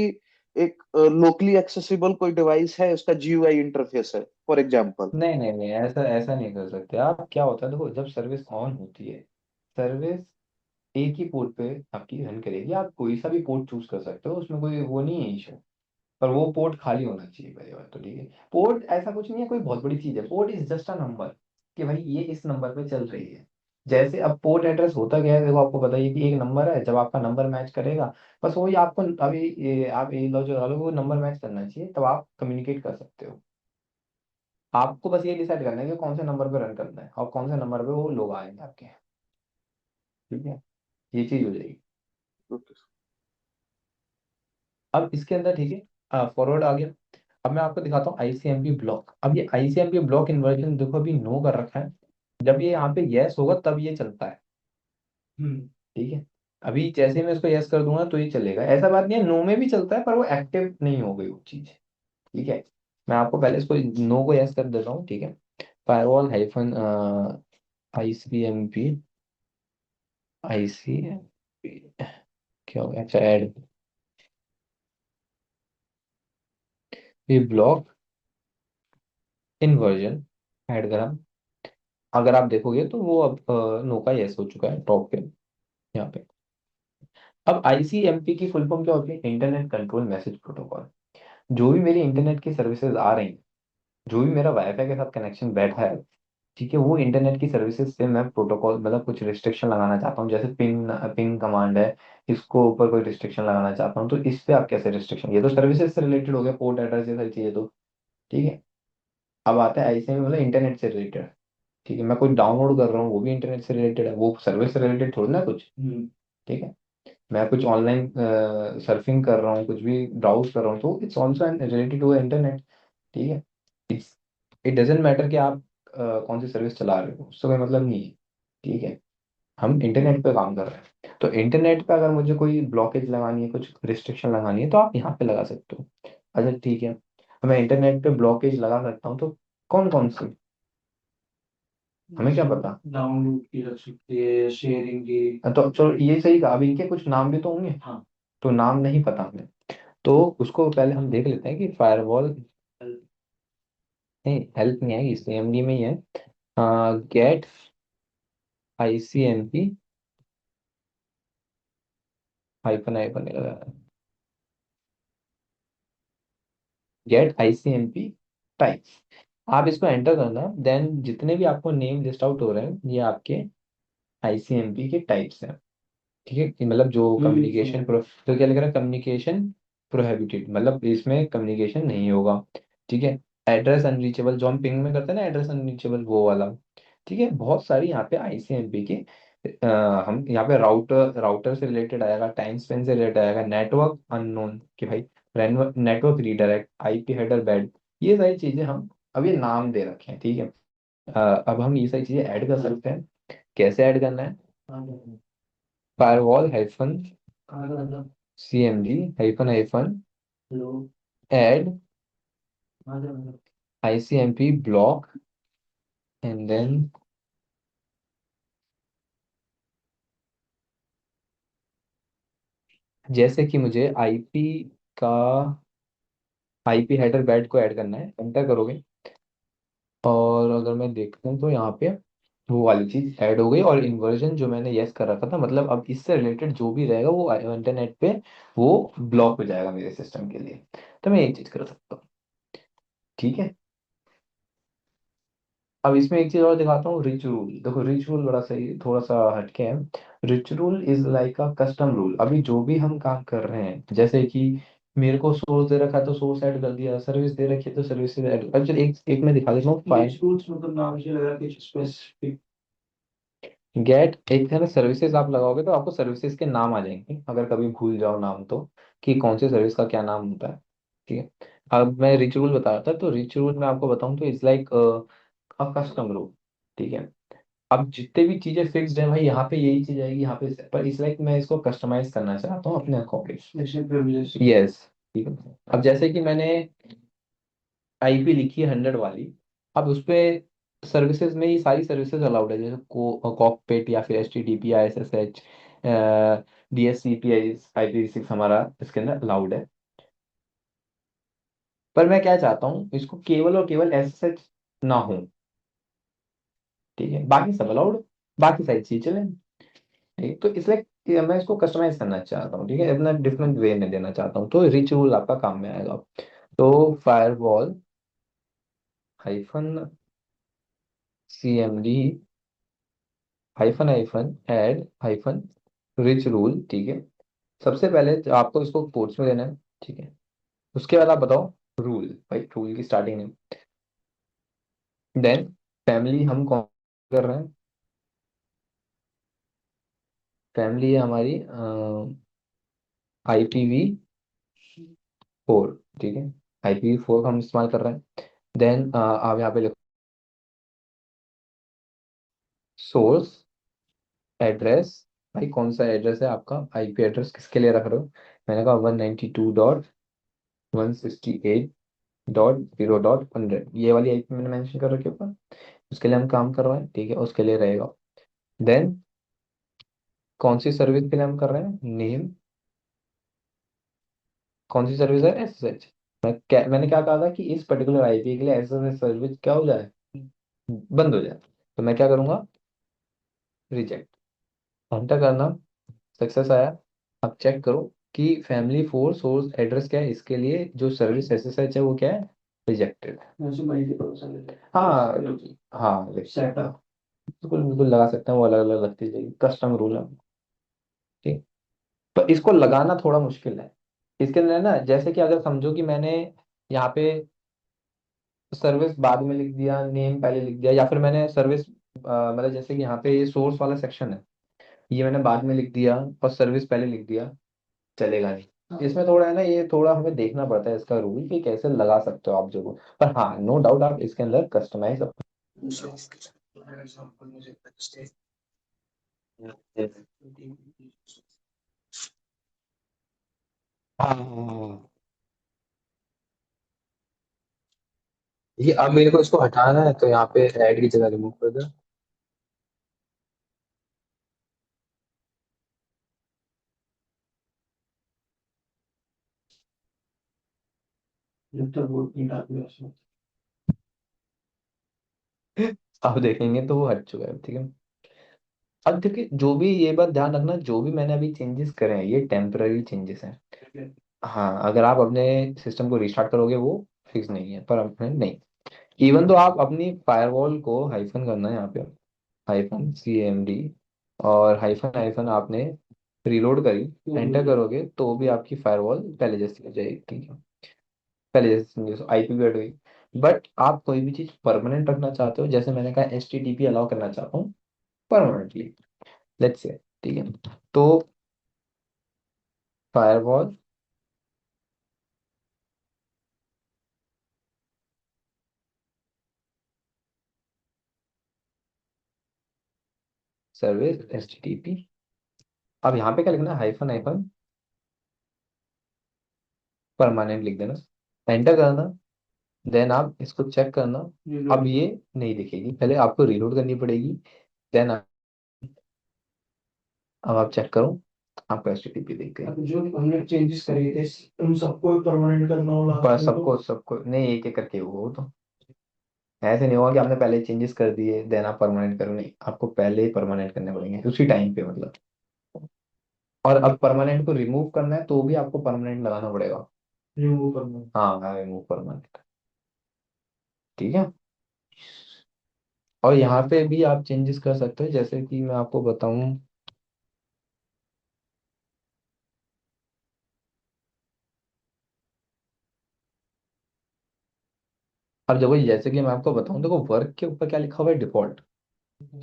एक लोकली एक्सेसिबल कोई डिवाइस है, उसका GUI इंटरफेस है फॉर एग्जांपल। नहीं नहीं नहीं, ऐसा ऐसा नहीं कर सकते आप। क्या होता है देखो, जब सर्विस ऑन होती है, सर्विस एक ही पोर्ट पे आपकी रन करेगी, आप कोई सा भी पोर्ट चूज कर सकते हो, उसमें कोई वो नहीं है इशू। पर वो पोर्ट खाली होना चाहिए पहले बात तो, ठीक है। पोर्ट ऐसा कुछ नहीं है कोई बहुत बड़ी चीज है, port is just a number, कि भाई ये इस नंबर पे चल रही है। जैसे अब पोर्ट एड्रेस होता गया है, देखो आपको बताइए कि एक नंबर है, जब आपका नंबर मैच करेगा, बस वही आपको अभी आप ये लो जो वो नंबर मैच करना चाहिए, तब आप कम्युनिकेट कर सकते हो। आपको बस ये डिसाइड करना है कि कौन से नंबर पे रन करना है और कौन से नंबर पे वो लोग आएंगे आपके, ठीक है। ये चीज हो जाएगी। अब इसके अंदर, ठीक है, फॉरवर्ड आ गया। अब मैं आपको दिखाता हूँ आईसीएमपी ब्लॉक। अब ये आईसीएमपी ब्लॉक इन्वर्जन देखो अभी नो कर रखा है, जब ये यहाँ पे यस होगा तब ये चलता है, हम्म। ठीक है। अभी जैसे मैं इसको यस कर दूंगा तो ये चलेगा, ऐसा बात नहीं है, नो में भी चलता है, पर वो एक्टिव नहीं हो गई वो चीज, ठीक है। मैं आपको पहले इसको नो को यस कर देता हूँ, ठीक है। फायरवॉल हाइफन आईसीएमपी, आईसीएमपी क्या हो गया, अच्छा ऐड ये ब्लॉक इन्वर्जन ऐड करा। अगर आप देखोगे तो वो अब नो का यस हो चुका है टॉप पे यहाँ पे। अब आईसीएमपी की फुल फॉर्म क्या होती है, इंटरनेट कंट्रोल मैसेज प्रोटोकॉल। जो भी मेरी इंटरनेट की सर्विसेज आ रही हैं, जो भी मेरा वाईफाई के साथ कनेक्शन बैठा है, ठीक है, वो इंटरनेट की सर्विसेज से मैं प्रोटोकॉल मतलब कुछ रिस्ट्रिक्शन लगाना चाहता हूँ, जैसे पिन पिन कमांड है, इसको ऊपर कोई रिस्ट्रिक्शन लगाना चाहता हूँ, तो इस पे आप कैसे रिस्ट्रिक्शन, ये तो सर्विसेज से रिलेटेड हो गया, पोर्ट एड्रेस ये सारी चीजें तो, ठीक है। अब आता है आईसीएमपी मतलब इंटरनेट से रिलेटेड, ठीक है। मैं कोई डाउनलोड कर रहा हूँ वो भी इंटरनेट से रिलेटेड है, वो सर्विस से रिलेटेड थोड़ी ना कुछ, ठीक है। मैं कुछ ऑनलाइन सर्फिंग कर रहा हूँ, कुछ भी ब्राउज कर रहा हूँ, तो it's also related to internet, ठीक है। इट्स इट डजेंट मैटर कि आप कौन सी सर्विस चला रहे हो, उससे कोई मतलब नहीं है, ठीक है। हम इंटरनेट पे काम कर रहे हैं, तो इंटरनेट पे अगर मुझे कोई ब्लॉकेज लगानी है, कुछ रिस्ट्रिक्शन लगानी है, तो आप यहाँ पे लगा सकते हो। अच्छा ठीक है, तो मैं इंटरनेट पे ब्लॉकेज लगा सकता हूँ, तो कौन कौन सी, हमें क्या पता। डाउनलोड की रख सकती है, शेयरिंग की। तो चलो ये सही कहा, अब इनके कुछ नाम भी तो होंगे। हाँ। तो नाम नहीं पता हमें, तो उसको पहले हम देख लेते हैं कि फायरवॉल, नहीं हेल्प नहीं आएगी, सीएमडी में ही है। Get ICMP hyphen hyphen, get ICMP types, आप इसको एंटर करना, देन जितने भी आपको नेम लिस्ट आउट हो रहे हैं ये आपके ICMP के टाइप्स हैं। ठीक है, कि मतलब जो कम्युनिकेशन प्रो, तो क्या लिख रहा है, कम्युनिकेशन प्रोहिबिटेड, मतलब इसमें कम्युनिकेशन नहीं होगा। ठीक है, एड्रेस अनरीचेबल, जो हम पिंग में करते हैं ना, एड्रेस अनरीचेबल वो वाला। ठीक है, बहुत सारी यहाँ पे ICMP के हम यहाँ पे राउटर, राउटर से रिलेटेड आएगा, टाइम स्पेन से रिलेटेड आएगा, नेटवर्क अननोन कि भाई network redirect, IP header bed, ये सारी चीजें हम अब ये नाम दे रखे हैं। ठीक है, अब हम ये सारी चीजें ऐड कर सकते हैं। कैसे ऐड करना है, firewall hyphen CMD hyphen hyphen add ICMP block, and then जैसे कि मुझे का IP हेडर बेड को ऐड करना है, एंटर करोगे, और अगर मैं देखता हूँ तो यहाँ पे वो वाली चीज ऐड हो गई, और इन्वर्जन जो मैंने यस कर रखा था, मतलब अब इससे रिलेटेड जो भी रहेगा वो इंटरनेट पे वो ब्लॉक हो जाएगा मेरे सिस्टम के लिए। तो मैं एक चीज कर सकता हूँ। ठीक है, अब इसमें एक चीज और दिखाता हूँ, रिच रूल। देखो रिच रूल बड़ा सही, थोड़ा सा हटके है। Rich rule is like a custom rule. अभी जो भी हम काम कर रहे हैं, जैसे कि मेरे को सोर्स दे रखा है तो सोर्स ऐड कर दिया, सर्विस दे रखी है तो सर्विस ऐड। अब चल एक एक मैं दिखा देता हूँ फाइल। रूल्स मतलब नाम से लगा कुछ स्पेसिफिक। गेट, एक है ना, सर्विसेज आप लगाओगे तो आपको सर्विसेज के नाम आ जाएंगे, अगर कभी भूल जाओ नाम तो, कि कौन सी सर्विस का क्या नाम होता है। ठीक है, अब मैं रिच रूल बता रहा था, तो रिच रूल मैं आपको बताऊं तो it's like a custom rule. ठीक है, अब जितने भी चीजें फिक्स्ड है भाई, यहाँ पे यही चीज आएगी, यहाँ पे पर इस लाइक मैं इसको कस्टमाइज करना चाहता हूँ अपने अकॉर्डिंग। यस, ठीक है। अब जैसे कि मैंने IP लिखी है 100 वाली, अब उस पे सर्विसेज में ये सारी सर्विसेज अलाउड है, जैसे कॉकपिट या फिर HTTP ISSH DHCP IPv6 हमारा इसके अंदर अलाउड है। पर मैं क्या चाहता हूँ, इसको केवल और केवल SSH ना हो। ठीक है, बाकी सब अलाउड, बाकी सारी चीज चले। ठीक, तो इसलिए कि मैं इसको कस्टमाइज करना चाहता हूँ। ठीक है, अपना डिफरेंट वे में देना चाहता हूँ, तो रिच रूल आपका काम में आएगा। तो firewall hyphen CMD hyphen hyphen add hyphen rich rule. ठीक है, सबसे पहले तो आपको इसको कोट्स में देना है। ठीक है, उसके बाद आप बताओ रूल, भाई रूल की स्टार्टिंग में, देन फैमिली हम कौन कर रहे हैं, फैमिली है हमारी IPv4। ठीक है, IPv4 हम इस्तेमाल कर रहे हैं। देन आप यहाँ पे लिखो सोर्स एड्रेस, भाई कौन सा एड्रेस है आपका, IP एड्रेस किसके लिए रख रहे हो। मैंने कहा 192.168.0.100, ये वाली IP मैंने मेंशन कर रखी है ऊपर, उसके लिए हम काम कर रहे हैं। ठीक है, उसके लिए रहेगा। देन कौन सी सर्विस के लिए हम कर रहे हैं, नेम, कौन सी सर्विस है, SSH। मैंने क्या कहा था कि इस पर्टिकुलर IP के लिए SSH सर्विस क्या हो जाए, बंद हो जाए। तो मैं क्या करूंगा, रिजेक्ट, एंटर करना, सक्सेस आया। अब चेक करो कि फैमिली फोर सोर्स एड्रेस क्या है, इसके लिए जो सर्विस SSH है वो क्या है, रिजेक्टेड है। हाँ, हाँ सेटअप, बिल्कुल बिल्कुल लगा सकते हैं, वो अलग अलग लगती जाएगी, कस्टम रूल है। ठीक, तो इसको लगाना थोड़ा मुश्किल है। इसके अंदर ना, जैसे कि अगर समझो कि मैंने यहाँ पे सर्विस बाद में लिख दिया, नेम पहले लिख दिया, या फिर मैंने सर्विस मतलब जैसे कि यहाँ पे ये सोर्स वाला सेक्शन है, ये मैंने बाद में लिख दिया और सर्विस पहले लिख दिया, चलेगा नहीं। इसमें थोड़ा है ना, ये थोड़ा हमें देखना पड़ता है इसका रूल कि कैसे लगा सकते हो आप जगह। पर हाँ, नो डाउट आप इसके अंदर कस्टमाइज हाँ, ये अब मेरे को इसको हटाना है तो यहाँ पे ऐड की जगह रिमूव कर दो। जब तक वो नहीं डालते उसमें। अब देखेंगे तो वो हट चुका है, ठीक है। अब देखिए, जो भी ये बात ध्यान रखना, जो भी मैंने अभी चेंजेस करे हैं ये टेम्पररी चेंजेस हैं। हाँ, अगर आप अपने सिस्टम को रिस्टार्ट करोगे वो फिक्स नहीं है, पर अपने नहीं। इवन तो आप अपनी फायरवॉल को हाइफन करना है यहाँ पे, हाइफन CMD, और हाइफन हाइफन आपने रीलोड करी, एंटर करोगे तो भी आपकी फायरवॉल पहले जैसी हो जाएगी, ठीक है। पहले जैसे IP भी हट गई। बट आप कोई भी चीज परमानेंट रखना चाहते हो, जैसे मैंने कहा HTTP अलाउ करना चाहता हूँ परमानेंटली, लेट्स से, ठीक है। तो फायरवॉल सर्विस HTTP, अब यहाँ पे क्या लिखना है, हाइफन हाइफन परमानेंट लिख देना, एंटर करना। देन आप इसको चेक करना। अब ये नहीं दिखेगी, पहले आपको रीलोड करनी पड़ेगी। देन अब आप चेक करो, आपका HTTP दिख गई। अब जो हमने चेंजेस करे थे उन सबको परमानेंट करना होगा पर आपको तो। सबको सबको नहीं, एक एक करके हुआ वो तो। ऐसे नहीं होगा कि आपने पहले चेंजेस कर दिए देन आप परमानेंट करो, नहीं, आपको पहले ही परमानेंट करने पड़ेंगे उसी टाइम पे, मतलब। और अब परमानेंट को रिमूव करना है तो भी आपको परमानेंट लगाना पड़ेगा। रिमूव करना। हाँ, रिमूव परमानेंट, ठीक है। और यहाँ पे भी आप चेंजेस कर सकते हो, जैसे कि मैं आपको बताऊं। अब देखो, जैसे कि मैं आपको बताऊं, देखो वर्क के ऊपर क्या लिखा हुआ है, डिफॉल्ट,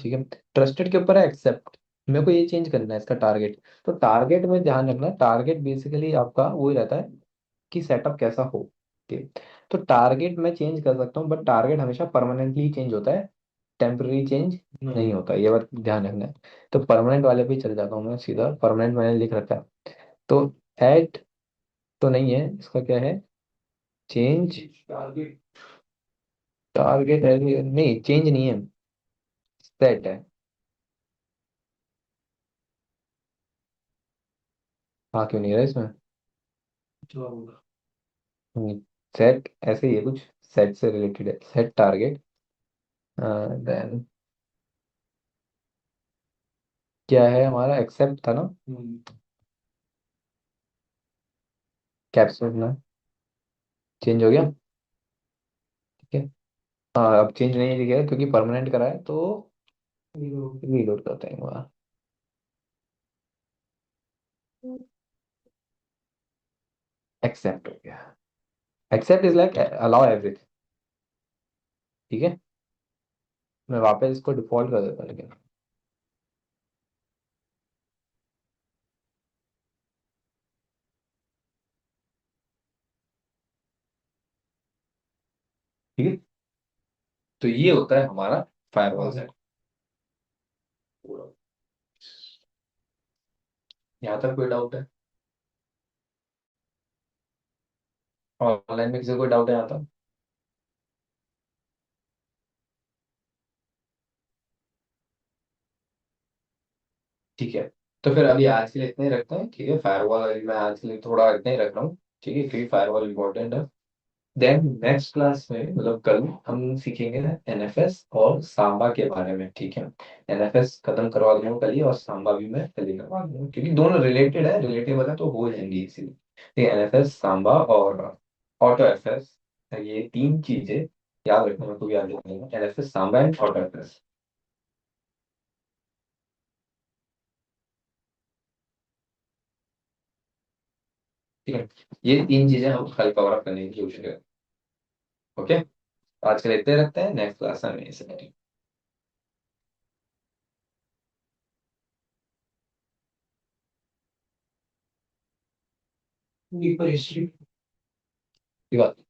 ठीक है। ट्रस्टेड के ऊपर है एक्सेप्ट। मेरे को ये चेंज करना है इसका टारगेट। तो टारगेट में ध्यान रखना, टारगेट बेसिकली आपका वो ही रहता है कि सेटअप कैसा हो, ठीक। तो टारगेट मैं चेंज कर सकता हूँ, बट टारगेट हमेशा परमानेंटली चेंज होता है, टेम्पररी चेंज नहीं होता, ये बात ध्यान रखना है। तो परमानेंट वाले पे चल जाता हूँ मैं सीधा, परमानेंट मैंने लिख रखा है। तो ऐड तो नहीं है, इसका क्या है, चेंज टारगेट। टारगेट है, नहीं चेंज नहीं है, सेट है। हाँ, क्यों नहीं रहा इसमें, जो होगा। सेट ऐसे ही है कुछ, सेट से रिलेटेड है, सेट टारगेट। देन क्या है हमारा, एक्सेप्ट था ना, कैप्शन में चेंज हो गया, ठीक है। हाँ, अब चेंज नहीं दिखेगा क्योंकि परमानेंट करा है, तो रीलोड करते हैं वहाँ। एक्सेप्ट हो गया। Accept is like allow everything, ठीक है। मैं वापस इसको डिफॉल्ट कर देता हूँ, लेकिन ठीक है। तो ये होता है हमारा फायरवॉल सेट। यहाँ तक कोई डाउट है? ऑनलाइन में किसी को कोई डाउट है यहाँ तक? ठीक है। तो फिर अभी आज के लिए इतने ही रखते हैं, ठीक है। फायरवॉल मैं आज के लिए थोड़ा इतना ही रख रहा हूँ, ठीक है, क्योंकि फायरवॉल इम्पोर्टेंट है। देन नेक्स्ट क्लास में, मतलब कल, हम सीखेंगे NFS और सांबा के बारे में, ठीक है। NFS खत्म करवा दूंगा कल ही, और सांबा भी मैं कल ही करवा दूंगा, क्योंकि दोनों रिलेटेड है, रिलेटेबल है तो हो जाएंगी इसीलिए, ठीक है। NFS, सांबा और ऑटो FS, ये तीन चीजें याद रखना, मेरे को भी याद रखना, NFS, Samba and auto FS, ठीक है। ये तीन चीजें हम कल कवर अप करने की कोशिश करें, ओके। आज के लिए इतने रखते हैं, नेक्स्ट क्लास में इसे करेंगे। Deeper history. ठीक है।